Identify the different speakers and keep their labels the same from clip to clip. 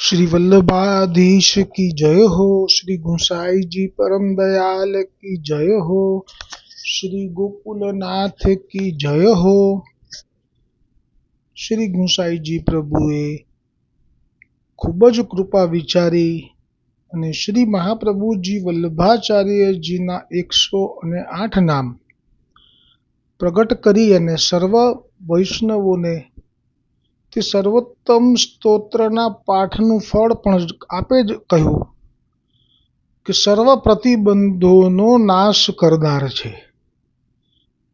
Speaker 1: श्री वल्लभाधीश की जय हो। श्री गुसाई जी परम दयाल की जय हो। श्री गोकुलनाथ की जय हो। श्री ગુસાઈજી પ્રભુએ ખૂબ જ કૃપા વિચારી અને શ્રી મહાપ્રભુજી વલ્લભાચાર્યજીના 108 નામ પ્રગટ કરી અને સર્વ વૈષ્ણવોને તે સર્વોત્તમ સ્તોત્રના પાઠનું ફળ પણ આપે જ કહ્યું કે સર્વ પ્રતિબંધોનો નાશ કરનાર છે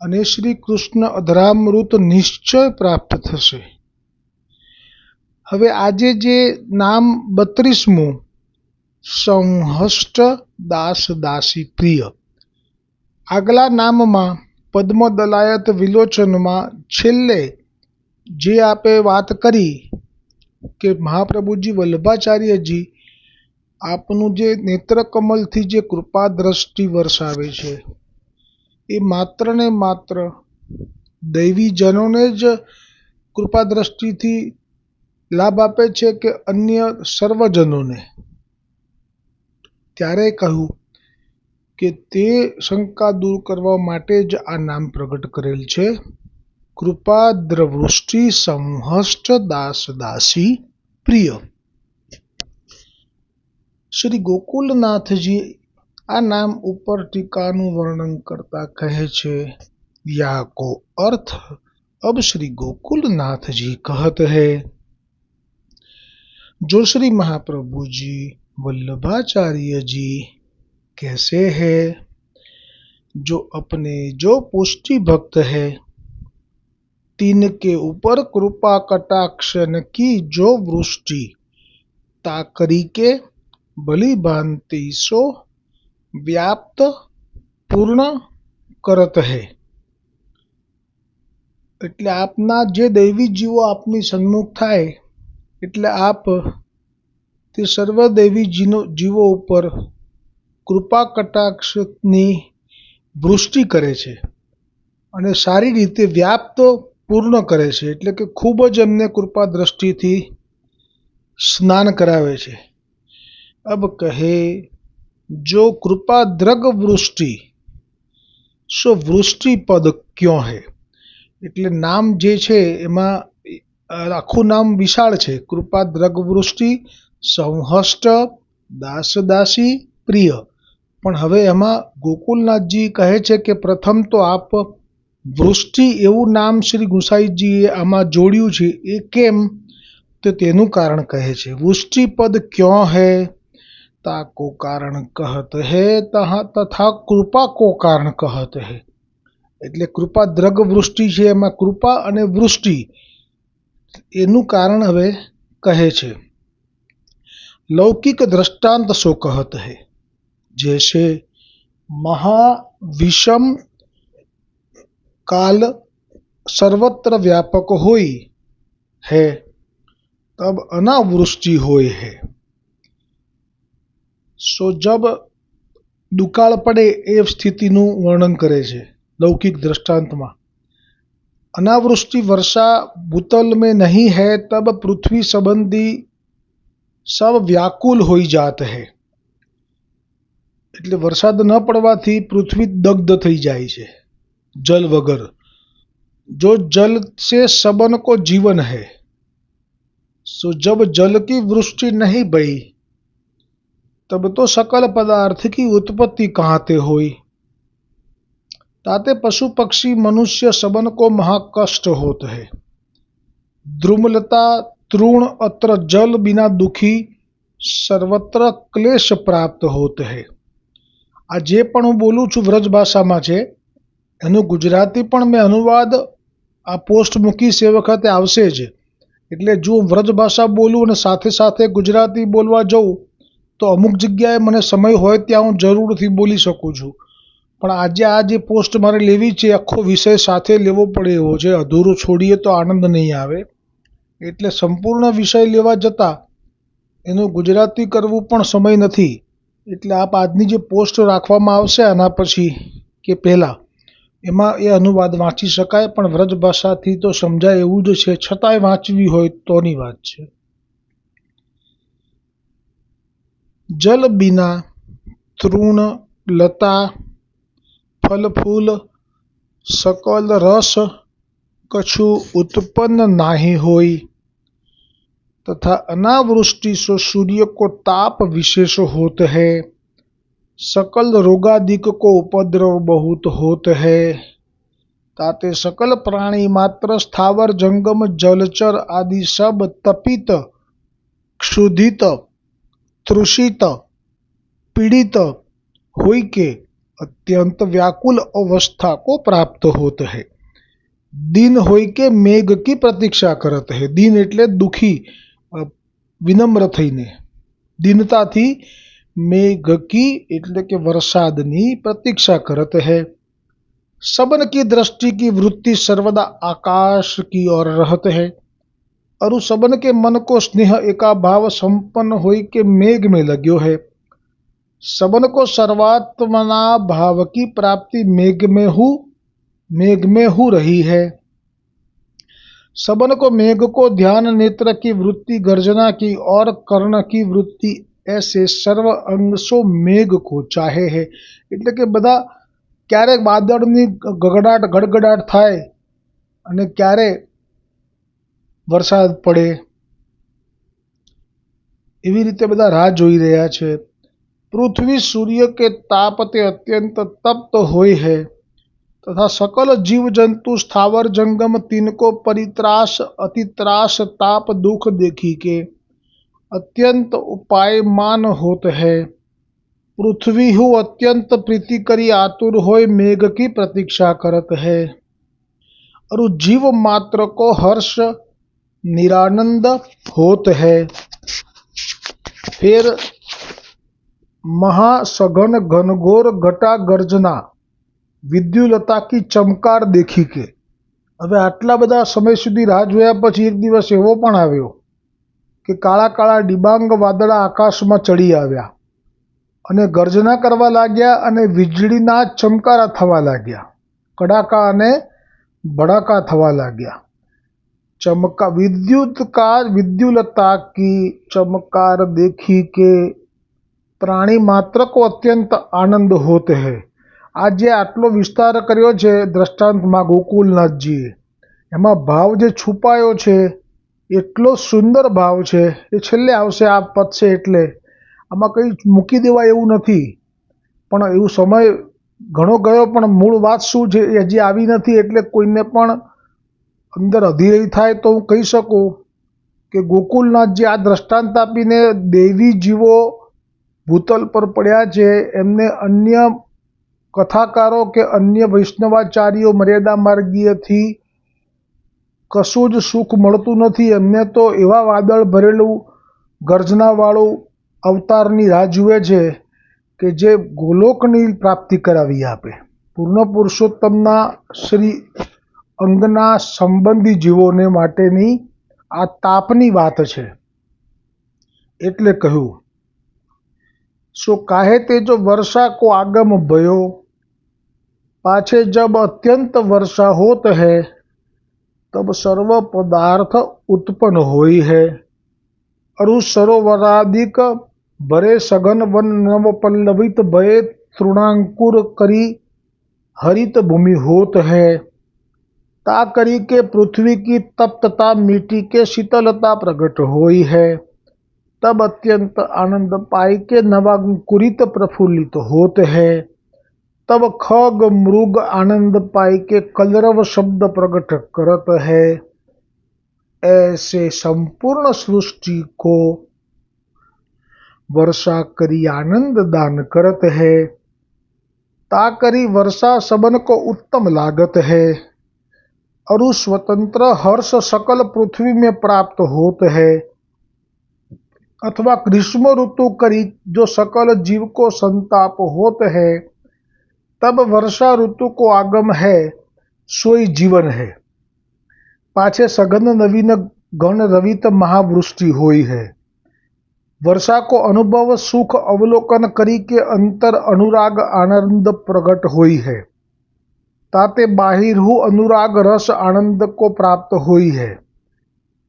Speaker 1: અને શ્રી કૃષ્ણ અધરામૃત નિશ્ચય પ્રાપ્ત થશે. હવે આજે જે નામ 32મું સંહષ્ટ દાસ દાસી પ્રિય, આગલા નામમાં પદ્મદલાયત વિલોચનમાં છેલ્લે જે આપે વાત કરી કે મહાપ્રભુજી વલ્લભાચાર્યજી આપનું જે નેત્રકમલથી જે કૃપા દ્રષ્ટિ વરસાવે છે એ માત્ર ને માત્ર દૈવીજનોને જ કૃપા દ્રષ્ટિથી લાભ આપે છે કે અન્ય સર્વજનોને? ત્યારે કહ્યું કે તે શંકા દૂર કરવા માટે જ આ નામ પ્રગટ કરેલ છે. કૃપાદ્રવૃષ્ટિ સંહષ્ટ દાસ દાસી પ્રિય. શ્રી ગોકુલનાથજી આ નામ ઉપર ટીકાનું વર્ણન કરતા કહે છે, યા કો અર્થ अब श्री गोकुलनाथ जी कहत है, जो श्री महाप्रभु जी वल्लभाचार्य जी कैसे है, जो अपने जो पुष्टि भक्त है, तिनके ऊपर कृपा कटाक्षन की जो वृष्टि ताकरी के भली भांति सो व्याप्त पूर्ण करत है. એટલે આપના જે દૈવી જીવો આપની સન્મુખ થાય એટલે આપ તે સર્વ દૈવી જીવો ઉપર કૃપા કટાક્ષની વૃષ્ટિ કરે છે અને સારી રીતે વ્યાપ્ત પૂર્ણ કરે છે. એટલે કે ખૂબ જ એમને કૃપા દ્રષ્ટિથી સ્નાન કરાવે છે. અબ કહે જો કૃપા દ્રગ વૃષ્ટિ સો વૃષ્ટિ પદ ક્યો હૈ. એટલે નામ જે છે એમાં આખું નામ વિશાળ છે. કૃપા દ્રગ વૃષ્ટિ સંહષ્ટ દાસ દાસી પ્રિય. પણ હવે એમાં ગોકુલનાથજી કહે છે કે પ્રથમ તો આપ વૃષ્ટિ એવું નામ શ્રી ગુસાઈજીએ આમાં જોડ્યું છે. એ કેમ? તો તેનું કારણ કહે છે. વૃષ્ટિ પદ ક્યો હૈ તાકો કારણ કહત હૈ તથા કૃપા કો કારણ કહત હૈ. એટલે કૃપા દ્રગ વૃષ્ટિ છે એમાં કૃપા અને વૃષ્ટિ એનું કારણ હવે કહે છે. લૌકિક દ્રષ્ટાંત સો કહત હૈ, જૈસે મહાવિષમ काल सर्वत्र व्यापक होई है तब अनावृष्टि होय है. સો જબ દુકાળ પડે એ સ્થિતિનું વર્ણન કરે છે લૌકિક દ્રષ્ટાંતમાં. अनावृष्टि वर्षा भूतल में नहीं है तब पृथ्वी संबंधी सब व्याकुल होई जात है. એટલે વરસાદ ન પડવાથી પૃથ્વી દગ્ધ થઈ જાય છે जल वगर. जो जल से सबन को जीवन है, सो जब जल की वृष्टि नहीं भई तब तो सकल पदार्थ की उत्पत्ति कहाते होई. ताते पशु पक्षी मनुष्य सबन को महाकष्ट होत है. द्रुमलता तृण अत्र जल बिना दुखी सर्वत्र क्लेश प्राप्त होत है. आ जे पण હું બોલું છું વ્રજ ભાષામાં છે, એનું ગુજરાતી પણ મેં અનુવાદ આ પોસ્ટ મૂકીશ એ વખતે આવશે જ. એટલે જો હું વ્રજ ભાષા બોલું અને સાથે સાથે ગુજરાતી બોલવા જઉં તો અમુક જગ્યાએ મને સમય હોય ત્યાં હું જરૂરથી બોલી શકું છું. પણ આજે આ જે પોસ્ટ મારે લેવી છે આખો વિષય સાથે લેવો પડે એવો છે. અધૂરો છોડીએ તો આનંદ નહીં આવે. એટલે સંપૂર્ણ વિષય લેવા જતાં એનું ગુજરાતી કરવું પણ સમય નથી. એટલે આપ આજની જે પોસ્ટ રાખવામાં આવશે આના પછી કે પહેલાં એમાં એ અનુવાદ વાંચી શકાય. પણ વ્રજ ભાષાથી તો સમજાય એવું જ છે, છતાંય વાંચવી હોય તોની વાત છે. जल बिना तृण लता फल फूल सकल रस कछु उत्पन्न नाही होई तथा अनावृष्टि से सूर्य को ताप विशेष होत है। सकल रोगादिक को उपद्रव बहुत होत है। ताते सकल प्राणी मात्र स्थावर जंगम जलचर आदि सब तपित क्षुधित तृषित पीड़ित हुई के अत्यंत व्याकुल अवस्था को प्राप्त होत है। दिन होई के मेघ की प्रतीक्षा करत है। दिन એટલે દુખી વિનમ્ર થઈને દીનતાથી મેઘ की એટલે કે વરસાદની પ્રતીક્ષા करत है। सबन की दृष्टि की वृत्ति सर्वदा आकाश की ओर रहत है और उस सबन के मन को स्नेह एका भाव संपन्न होई के मेघ में लग्यो है। सबन को सर्वात्मना भाव की प्राप्ति मेघ में हो रही है। सबन को मेघ को ध्यान नेत्र की वृत्ति गर्जना की और कर्ण की वृत्ति ऐसे सर्व अंग सो मेघ को चाहे है। એટલે કે બધા ક્યારેક વાદળની ગડગડાટ થાય અને ક્યારે વરસાદ પડે એવી રીતે બધા રાહ જોઈ રહ્યા છે। પૃથ્વી सूर्य के ताप ते अत्यंत तप्त होय है तथा सकल जीव जंतु स्थावर जंगम तिनको परित्रास अतित्रास ताप दुख देखी के अत्यंत उपायमान होत है। पृथ्वी हु अत्यंत प्रीति करी आतुर होय मेघ की प्रतीक्षा करत है और जीव मात्र को हर्ष निरानंद होत है। फिर महासघन घनघोर घटा गर्जना विद्युलता की चमकार देखी के હવે આટલા બધા સમય સુધી રાહ જોયા પછી એક દિવસ એવો પણ આવ્યો કે કાળા કાળા ડિબાંગ વાદળા આકાશમાં ચડી આવ્યા અને ગર્જના કરવા લાગ્યા અને વીજળીના ચમકારા થવા લાગ્યા, કડાકા અને ભડાકા થવા લાગ્યા। चमका विद्युलता की चमकार देखी के प्राणी मात्र को अत्यंत आनंद होते है। आज जे आटलो विस्तार कर्यो छे દ્રષ્ટાંતમાં ગોકુલનાથજીએ એમાં ભાવ જે છુપાયો છે એટલો સુંદર ભાવ છે એ છેલ્લે આવશે આ પતશે એટલે આમાં કંઈ મૂકી દેવાય એવું નથી। પણ એવું સમય ઘણો ગયો પણ મૂળ વાત શું છે એ હજી આવી નથી એટલે કોઈને પણ અંદર અધીરાઈ થાય તો હું કહી શકું કે ગોકુલનાથજી આ દ્રષ્ટાંત આપીને દેવી જીવો ભૂતલ પર પડ્યા છે એમને અન્ય કથાકારો કે અન્ય વૈષ્ણવાચાર્યો મર્યાદા માર્ગીયથી કશું જ સુખ મળતું નથી। એમને તો એવા વાદળ ભરેલું ગર્જનાવાળું અવતારની રાહ જુએ છે કે જે ગોલોકની પ્રાપ્તિ કરાવી આપે। પૂર્ણ પુરુષોત્તમના શ્રી અંગના સંબંધી જીવોને માટેની આ તાપની વાત છે એટલે કહ્યું। सो काहे ते जो वर्षा को आगम भयो पाछे जब अत्यंत वर्षा होत है तब सर्व पदार्थ उत्पन्न होई है और उस सरोवरादिक भरे सघन वन नव पल्लवित भये तृणांकुर करी हरित भूमि होत है। ता करी के पृथ्वी की तप्तता मिट्टी के शीतलता प्रकट होई है। तब अत्यंत आनंद पाई के नवांकुरित प्रफुल्लित होते हैं। तब खग मृग आनंद पाई के कलरव शब्द प्रकट करत है। ऐसे संपूर्ण सृष्टि को वर्षा करी आनंद दान करत है। ता करी वर्षा सबन को उत्तम लागत है और उस स्वतंत्र हर्ष सकल पृथ्वी में प्राप्त होत है अथवा ग्रीष्म ऋतु करी जो सकल जीव को संताप होत है। तब वर्षा ऋतु को आगम है सोई जीवन है। पाछे सघन नवीन गण रवित महावृष्टि होई है। वर्षा को अनुभव सुख अवलोकन करी के अंतर अनुराग आनंद प्रकट होई है। ताते बाहिरहु अनुराग रस आनंद को प्राप्त होई है।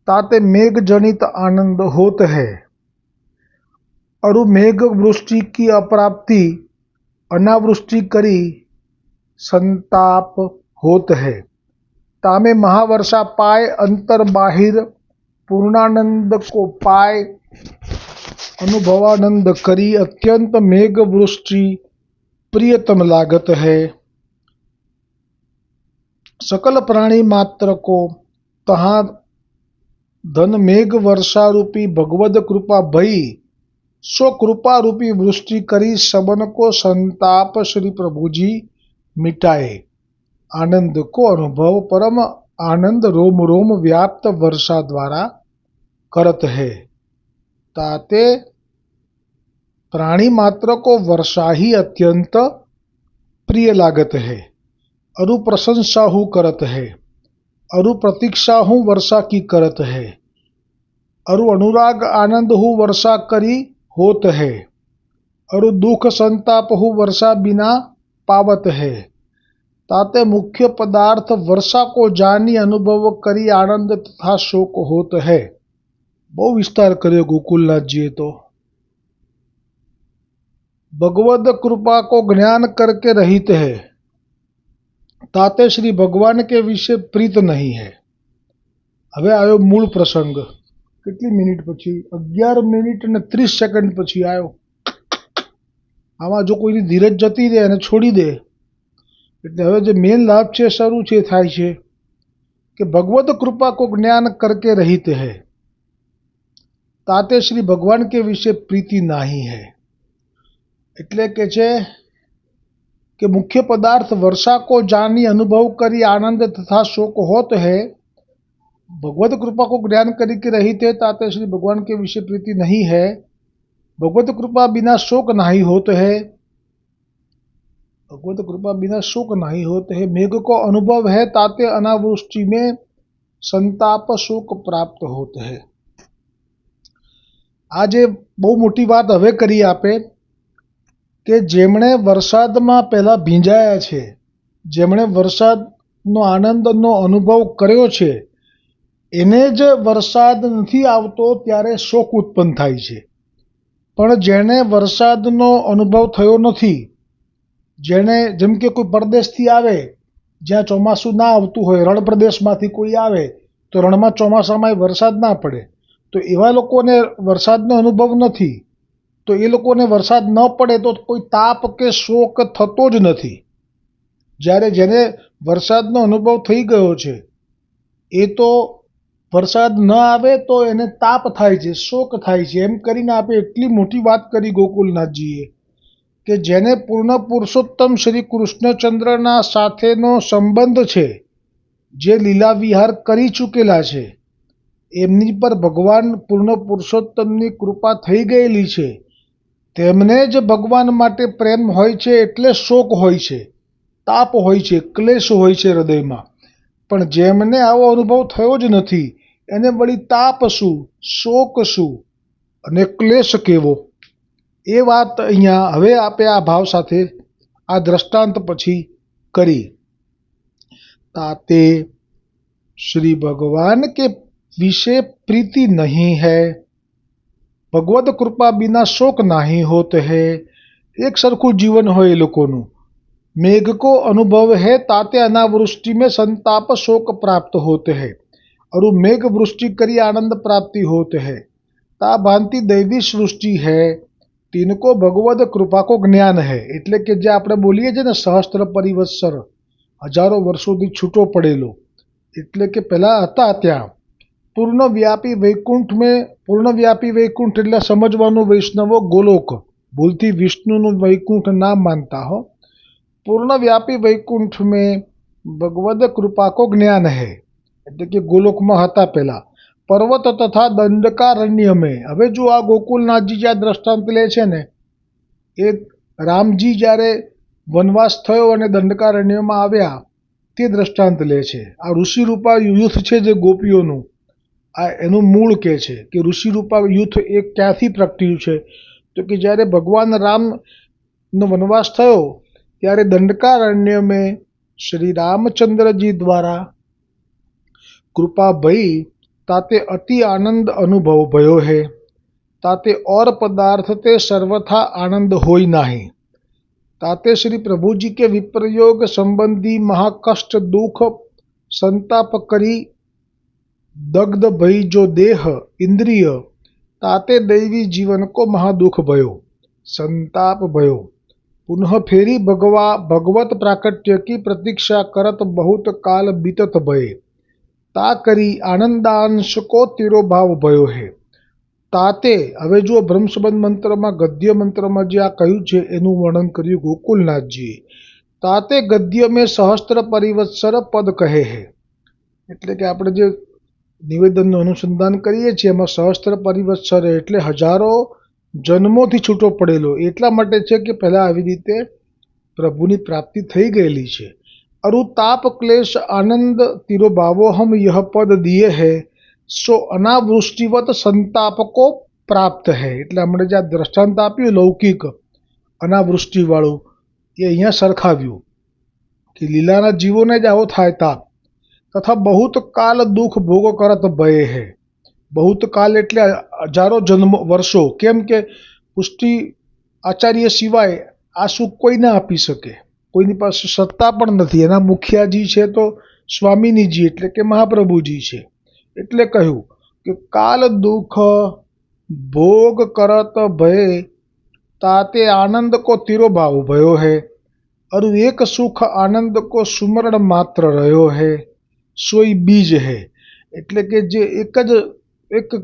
Speaker 1: ताते मेघ जनित आनंद होत है अरु मेघ वृष्टि की अप्राप्ति अनावृष्टि करी संताप होत है। तामे महावर्षा पाए अंतर बाहिर पूर्णानंद को पाए अनुभवानंद करी अत्यंत मेघ वृष्टि प्रियतम लागत है। सकल प्राणी मात्र को तहाँ धन मेघ वर्षा रूपी भगवद कृपा भई सो कृपा रूपी वृष्टि करी सबन को संताप श्री प्रभु जी मिटाए। आनंद को अनुभव परम आनंद रोम रोम व्याप्त वर्षा द्वारा करत है। ताते प्राणी मात्र को वर्षा ही अत्यंत प्रिय लागत है। अरु प्रशंसा हूँ करत है, अरु प्रतीक्षा हूँ वर्षा की करत है, अरु अनुराग आनंद हूँ वर्षा करी होत है, अरु दुख संताप हूँ वर्षा बिना पावत है। ताते मुख्य पदार्थ वर्षा को जानी अनुभव करी आनंद तथा शोक होत है। बहु विस्तार करे गोकुलनाथ जी। तो भगवद कृपा को ज्ञान करके रहित है, ताते श्री भगवान के विषय प्रीत नहीं है। હવે આવ્યો મૂળ પ્રસંગ। કેટલી મિનિટ પછી? 11 મિનિટ અને 30 સેકન્ડ પછી આવ્યો। આમાં જો કોઈની ધીરજ જતી રહે અને છોડી દે એટલે હવે જે મેન લાભ છે શરૂ છે થાય છે કે ભગવદ કૃપા को ज्ञान करके रहित है, ताते श्री भगवान के विषय प्रीति नहीं है। એટલે કે છે कि मुख्य पदार्थ वर्षा को जानी अनुभव करी आनंद तथा शोक होत है। भगवत कृपा को ज्ञान करी के रहित है, ताते श्री भगवान के विषय प्रीति नहीं है। भगवत कृपा बिना शोक नहीं होत है। भगवत कृपा बिना शोक नहीं होते है। मेघ को अनुभव है, ताते अनावृष्टि में संताप शोक प्राप्त होते है। आज बहु मोटी बात हवे करी आपे કે જેમણે વરસાદમાં પહેલાં ભીંજાયા છે, જેમણે વરસાદનો આનંદનો અનુભવ કર્યો છે, એને જ વરસાદ નથી આવતો ત્યારે શોક ઉત્પન્ન થાય છે। પણ જેણે વરસાદનો અનુભવ થયો નથી, જેણે જેમ કે કોઈ પરદેશથી આવે જ્યાં ચોમાસું ના આવતું હોય, રણ પ્રદેશમાંથી કોઈ આવે તો રણમાં ચોમાસામાં વરસાદ ના પડે, તો એવા લોકોને વરસાદનો અનુભવ નથી, તો એ લોકોને વરસાદ ન પડે તો કોઈ તાપ કે શોક થતો જ નથી। જ્યારે જેને વરસાદનો અનુભવ થઈ ગયો છે એ તો વરસાદ ન આવે તો એને તાપ થાય છે, શોક થાય છે। એમ કરીને આપણે એટલી મોટી વાત કરી ગોકુલનાથજીએ કે જેને પૂર્ણ પુરુષોત્તમ શ્રી કૃષ્ણચંદ્રના સાથેનો સંબંધ છે, જે લીલા વિહાર કરી ચૂકેલા છે, એમની પર ભગવાન પૂર્ણ પુરુષોત્તમની કૃપા થઈ ગયેલી છે, તેમને જ ભગવાન માટે પ્રેમ હોય છે એટલે શોક હોય છે, તાપ હોય છે, ક્લેશ હોય છે હૃદયમાં। પણ જેમને આવો અનુભવ થયો જ નથી એને વળી તાપ શું, શોક શું અને ક્લેશ કેવો, એ વાત અહીંયા હવે આપણે આ ભાવ સાથે આ દ્રષ્ટાંત પછી કરી। ताते श्री भगवान के विषय प्रीति नहीं है, भगवत कृपा बिना शोक नहीं होते है। एक सरखું जीवन હોય એ લોકોનું। मेघ को अनुभव है, ताते अनावृष्टि में संताप शोक प्राप्त होते हैं, और मेघ वृष्टि करी आनंद प्राप्ति होते हैं। ता भांति दैवी सृष्टि है, तिनको भगवद कृपा को ज्ञान है। એટલે કે જે આપણે બોલીએ છીએ ને સહસ્ત્ર પરિવત્સર, હજારો વર્ષોથી છૂટો પડેલો, એટલે કે પહેલાં હતા ત્યાં પૂર્ણવ્યાપી વૈકુંઠ મેં, પૂર્ણવ્યાપી વૈકુંઠ એટલે સમજવાનું વૈષ્ણવો ગોલોક, ભૂલથી વિષ્ણુનું વૈકુંઠ ના માનતા હો। પૂર્ણવ્યાપી વૈકુંઠ મેં ભગવદ કૃપા કો જ્ઞાન હૈ, એટલે કે ગોલોકમાં હતા પહેલાં। પર્વત તથા દંડકારણ્ય મેં, હવે જો આ ગોકુલનાથજી જે આ દ્રષ્ટાંત લે છે ને એ રામજી જ્યારે વનવાસ થયો અને દંડકારણ્યમાં આવ્યા તે દ્રષ્ટાંત લે છે। આ ઋષિરૂપા યુથ છે જે ગોપીઓનું, આ એનું મૂળ કહે છે કે ઋષિરૂપા યુથ એ ક્યાંથી પ્રગટ્યું છે, તો કે જ્યારે ભગવાન રામનો વનવાસ થયો ત્યારે દંડકારण्य में श्री रामचंद्र जी द्वारा कृपा भई, ताते अति आनंद अनुभव भयो है। ताते और पदार्थ ते सर्वथा आनंद होई नाही। ताते श्री प्रभु जी के विप्रयोग संबंधी महाकष्ट दुख संताप करी दग्ध भई जो देह इंद्रिय, ताते दैवी जीवन को महादुख भयो संताप भयो। पुनः फेरी भगवत प्राकट्य की प्रतीक्षा करत बहुत काल बीतत भये। ता करी आनंदांश को तिरोभाव भयो है। ताते હવે જો બ્રહ્મસંબંધ મંત્રમાં ગદ્ય મંત્રમાં જે આ કહ્યું છે એનું વર્ણન કર્યું ગોકુલનાથજીએ। તાતે ગદ્ય મેં સહસ્ત્ર પરિવત્સર પદ કહે હે, એટલે કે આપણે જે નિવેદનનું અનુસંધાન કરીએ છીએ એમાં સહસ્ત્ર પરિવત્સર એટલે હજારો જન્મોથી છૂટો પડેલો, એટલા માટે છે કે પહેલા આવી રીતે પ્રભુની પ્રાપ્તિ થઈ ગયેલી છે। અરુ તાપ ક્લેશ આનંદ તિરોભાવો હમ યહ પદ દિએ હૈ સો અનાવૃષ્ટિવત સંતાપકો પ્રાપ્ત હૈ। એટલે આપણે જે આ દ્રષ્ટાંત આપ્યું લૌકિક અનાવૃષ્ટિવાળું એ અહીંયા સરખાવ્યું કે લીલાના જીવોને જ આવો થાય તાપ। તથા બહુત કાલ દુઃખ ભોગ કરત ભય હૈ। બહુત કાલ એટલે હજારો જન્મ વર્ષો, કેમ કે પુષ્ટિ આચાર્ય સિવાય આ સુખ કોઈ ના આપી શકે, કોઈની પાસે સત્તા પણ નથી। એના મુખિયાજી છે તો સ્વામિનીજી એટલે કે મહાપ્રભુજી છે। એટલે કહ્યું કે કાલ દુઃખ ભોગ કરત ભય તાતે આનંદ કો તિરોભાવ भयो है और एक सुख आनंद को सुमरण मात्र રહ્યો है સોઈ બીજ है। એટલે કે જે એક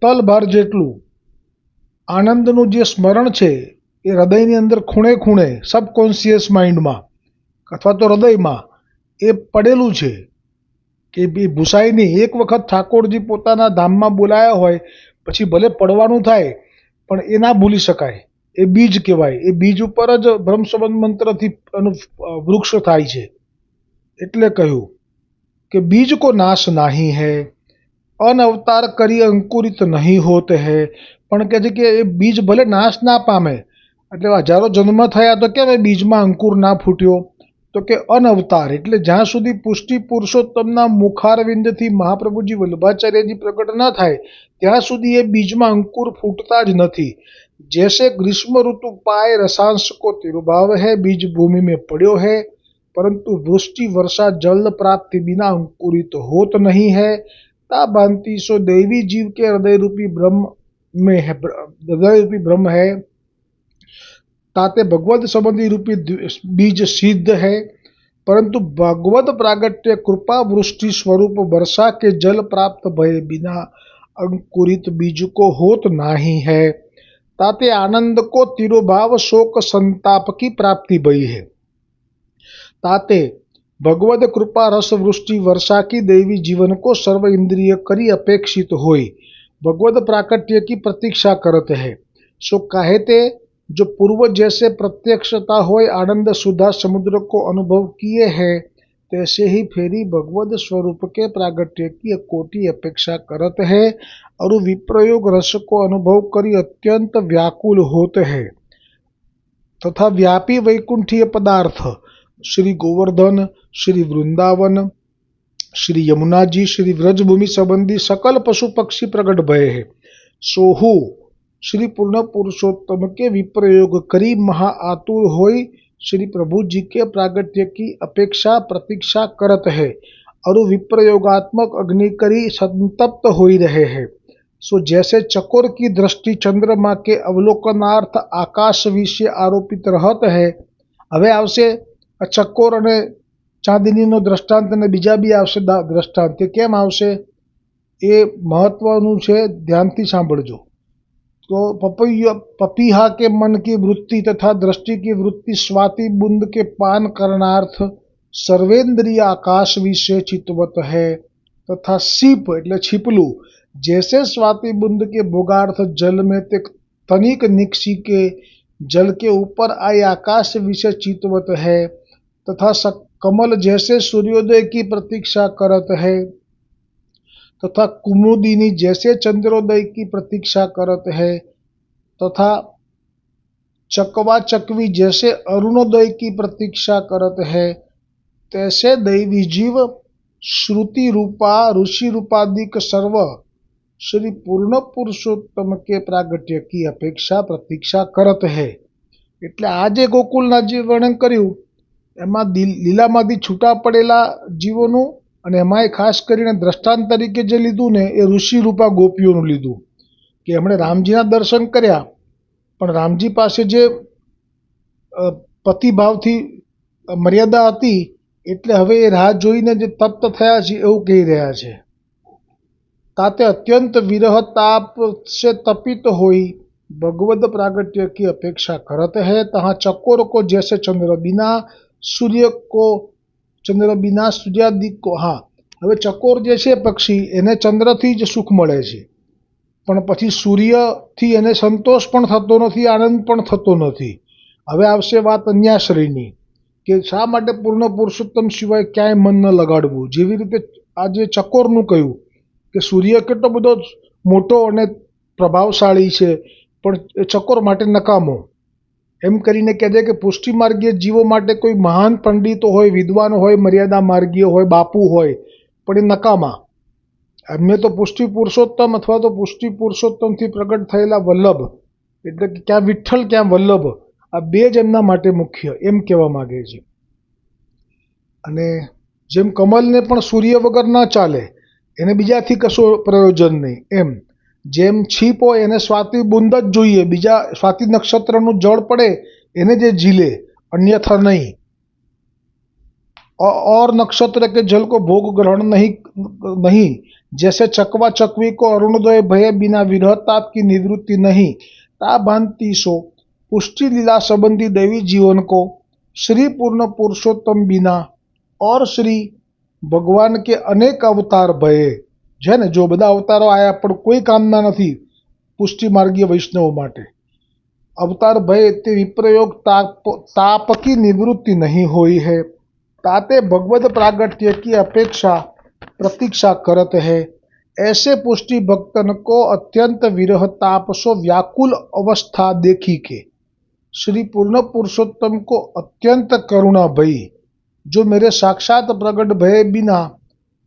Speaker 1: તલભાર જેટલું આનંદનું જે સ્મરણ છે એ હૃદયની અંદર ખૂણે ખૂણે સબકોન્શિયસ માઇન્ડમાં અથવા તો હૃદયમાં એ પડેલું છે કે એ ભૂસાય નહીં। એક વખત ઠાકોરજી પોતાના ધામમાં બોલાયા હોય પછી ભલે પડવાનું થાય પણ એ ના ભૂલી શકાય, એ બીજ કહેવાય। એ બીજ ઉપર જ બ્રહ્મસંબંધ મંત્રથી વૃક્ષ થાય છે। એટલે કહ્યું કે બીજ કો નાશ નહીં હૈ, અનવતાર કરી અંકુરિત નહીં હોત હૈ। પણ કહે છે કે એ બીજ ભલે નાશ ના પામે, એટલે હજારો જન્મ થયા તો કેમ એ બીજમાં અંકુર ના ફૂટ્યો? તો કે અનવતાર એટલે જ્યાં સુધી પુષ્ટિ પુરુષોત્તમના મુખારવિંદથી મહાપ્રભુજી વલ્લભાચાર્યજી પ્રગટ ન થાય ત્યાં સુધી એ બીજમાં અંકુર ફૂટતા જ નથી। जैसे ग्रीष्म ऋतु पाए रसांश को तिरुभाव है बीज भूमि में पड़ो है, परंतु वृष्टि वर्षा जल प्राप्ति बिना अंकुरित होत नहीं है। ता भांति सो दैवी जीव के हृदय रूपी ब्रह्म में है, हृदय रूपी ब्रह्म है। ताते भगवत संबंधी रूपी बीज सिद्ध है, परंतु भगवत प्रागट्य कृपा वृष्टि स्वरूप वर्षा के जल प्राप्त भय बिना अंकुरित बीज को होत नहीं है। ताते आनंद को तिरोभाव शोक संताप की प्राप्ति भई है। ताते भगवत कृपा रस वृष्टि वर्षा की देवी जीवन को सर्व इंद्रिय करी अपेक्षित होई भगवत प्राकट्य की प्रतीक्षा करत है। सो कहते जो पूर्व जैसे प्रत्यक्षता होय आनंद सुधा समुद्र को अनुभव किए हैं, तैसे ही फेरी भगवत स्वरूप के प्रागट्य की कोटि अपेक्षा करत है और विप्रयोग रस को अनुभव करी अत्यंत व्याकुल होते हैं। तथा व्यापी वैकुंठीय पदार्थ श्री गोवर्धन, श्री वृंदावन, श्री यमुना जी, श्री व्रजभूमि संबंधी सकल पशु पक्षी प्रकट भय है। सोहु श्री पूर्ण पुरुषोत्तम के विप्रयोग करी महा आतुर होई श्री प्रभु जी के प्रागट्य की अपेक्षा प्रतीक्षा करत है और विप्रयोगात्मक अग्नि करी संतप्त होई रहे हैं। सो जैसे चकोर की दृष्टि चंद्रमा के अवलोकनार्थ आकाश विषय आरोपित रहत है। हवे आवशे चकोर अने चांदनीनो दृष्टांत ने बीजा बी आवशे दृष्टांत। केम आवशे ए महत्वनुं छे, ध्यानथी सांभळजो। तो पपीहा के मन की वृत्ति तथा दृष्टि की वृत्ति स्वाति बुंद के पान करनार्थ सर्वेंद्रिय आकाश विषय चितवत है। तथा सीप એટલે छिपलू जैसे स्वाति बुंद के भोगार्थ जल में ते तनिक निक्षी के जल के ऊपर आए आकाश विषय चितवत है। तथा कमल जैसे सूर्योदय की प्रतीक्षा करत है। तथा कुमुदिनी जैसे चंद्रोदय की प्रतीक्षा करत है। तथा चकवा चकवी जैसे अरुणोदय की प्रतीक्षा करत है। तैसे दैवी जीव श्रुति रूपा ऋषि रूपादिक सर्व श्री पूर्ण पुरुषोत्तम के प्रागट्य की अपेक्षा प्रतीक्षा करत है। એટલે આ જે ગોકુલનાથ જે વર્ણન કર્યું એમાં લીલામાંથી છૂટા પડેલા જીવોનું અને એમાંય ખાસ કરીને દ્રષ્ટાંત તરીકે જે લીધું ને એ ઋષિરૂપા ગોપીઓનું લીધું કે એમણે રામજીના દર્શન કર્યા પણ રામજી પાસે જે પતિભાવથી મર્યાદા હતી એટલે હવે એ રાહ જોઈને જે તપ્ત થયા છે એવું કહી રહ્યા છે। ताते अत्यंत विरह ताप से तपित होई भगवद प्रागट्य की अपेक्षा करत है। तहाँ चकोर को जैसे चंद्र बिना सूर्यादि को हाँ હવે ચકોર જે છે પક્ષી એને ચંદ્રથી જ સુખ મળે છે પણ પછી સૂર્યથી એને સંતોષ પણ થતો નથી, આનંદ પણ થતો નથી। હવે આવશે વાત અન્યાશ્રયની કે શા માટે પૂર્ણ પુરુષોત્તમ સિવાય ક્યાંય મન ન લગાડવું। જેવી રીતે આ જે ચકોરનું કહ્યું કે સૂર્ય કેટલો બધો મોટો અને પ્રભાવશાળી છે પણ એ ચકોર માટે નકામો, એમ કરીને કહે છે કે પુષ્ટિ માર્ગીય જીવો માટે કોઈ મહાન પંડિતો હોય, વિદ્વાન હોય, મર્યાદા માર્ગીય હોય, બાપુ હોય પણ એ નકામા। એમને તો પુષ્ટિ પુરુષોત્તમ અથવા તો પુષ્ટિ પુરુષોત્તમથી પ્રગટ થયેલા વલ્લભ એટલે કે ક્યાં વિઠ્ઠલ ક્યાં વલ્લભ આ બે જ એમના માટે મુખ્ય એમ કહેવા માગે છે। અને જેમ કમલને પણ સૂર્ય વગર ન ચાલે એને બીજાથી કશું પ્રયોજન નહીં, એમ જેમ છીપ હોય એને સ્વાતિ બુંદ જ જોઈએ, બીજા સ્વાતિ નક્ષત્રનું જળ પડે એને જે ઝીલે અન્યથા નહીં। और नक्षत्र के जल को भोग ग्रहण नहीं जैसे चकवा चकवी को अरुणोदय भय बिना विरह ताप की निवृत्ति नहीं। ता भांति सो पुष्टि लीला संबंधी दैवी जीवन को श्री पूर्ण पुरुषोत्तम बिना और श्री ભગવાન કે અનેક અવતાર ભયે છે ને જો બધા અવતારો આયા પણ કોઈ કામના નથી પુષ્ટિ માર્ગીય વૈષ્ણવ માટે। અવતાર ભય તે વિપ્રયોગ ताप की निवृत्ति नहीं हुई है। ताते भगवत प्रागट्य की अपेक्षा प्रतीक्षा करत है। ऐसे पुष्टि भक्तन को अत्यंत विरह ताप सो व्याकुल अवस्था देखी के श्री पूर्ण पुरुषोत्तम को अत्यंत करुणा भई जो मेरे साक्षात प्रगट भय बिना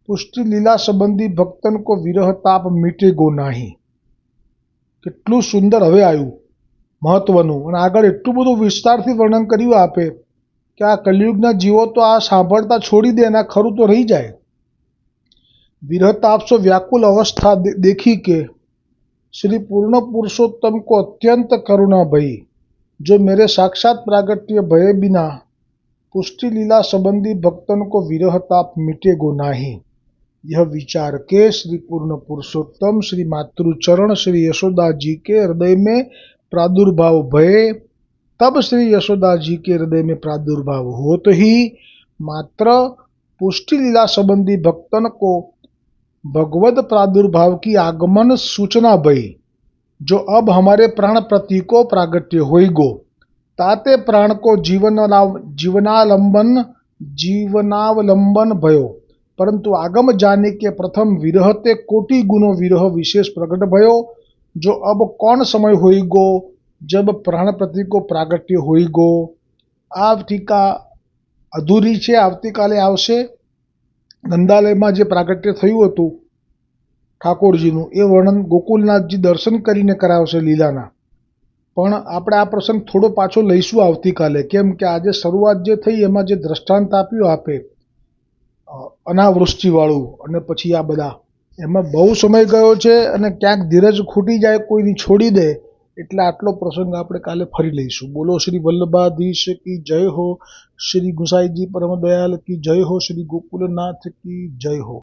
Speaker 1: पुष्टि लीला संबंधी भक्तन को विरह ताप मीटेगो नहीं। કેટલું સુંદર હવે આવ્યું મહત્વનું અને આગળ એટલું બધું વિસ્તારથી વર્ણન કર્યું આપે કે આ કલિયુગના જીવો તો આ સાંભળતા છોડી દે અને ખરું તો રહી જાય। विरह ताप से व्याकुल अवस्था देखी के श्री पूर्ण पुरुषोत्तम को अत्यंत करुणा भई जो मेरे साक्षात प्रागट्य भय बिना पुष्टि लीला संबंधी भक्तन को विरह ताप मिटेगो नहीं। यह विचार के श्री पूर्ण पुरुषोत्तम श्री मातृचरण श्री यशोदा जी के हृदय में प्रादुर्भाव भये। तब श्री यशोदा जी के हृदय में प्रादुर्भाव होत ही मात्र पुष्टि लीला संबंधी भक्तन को भगवत प्रादुर्भाव की आगमन सूचना भई जो अब हमारे प्राण प्रतीको प्रागट्य होइगो। ताते प्राण को जीवनावलंबन भयो परंतु आगम जाने के प्रथम विरह ते कोटि गुणों विरह विशेष प्रकट भयो जो अब कौन समय होइगो जब प्राण प्रतीको प्रागट्य होइगो। आ टीका अधूरी छे, आवतीकाले आवशे। नंदालयमां जे प्रागट्य थयुं हतुं ઠાકોરજીનું એ વર્ણન ગોકુલનાથજી દર્શન કરીને કરાવશે લીલાના, પણ આપણે આ પ્રસંગ થોડો પાછો લઈશું આવતીકાલે, કેમ કે આજે શરૂઆત જે થઈ એમાં જે દ્રષ્ટાંત આપ્યું આપે અનાવૃષ્ટિવાળું અને પછી આ બધા એમાં બહુ સમય ગયો છે અને ક્યાંક ધીરજ ખૂટી જાય કોઈની છોડી દે એટલે આટલો પ્રસંગ આપણે કાલે ફરી લઈશું। બોલો શ્રી વલ્લભાધીશ કી જય હો, શ્રી ગુસાઈજી પરમ દયાલ કી જય હો, શ્રી ગોકુલનાથ કી જય હો।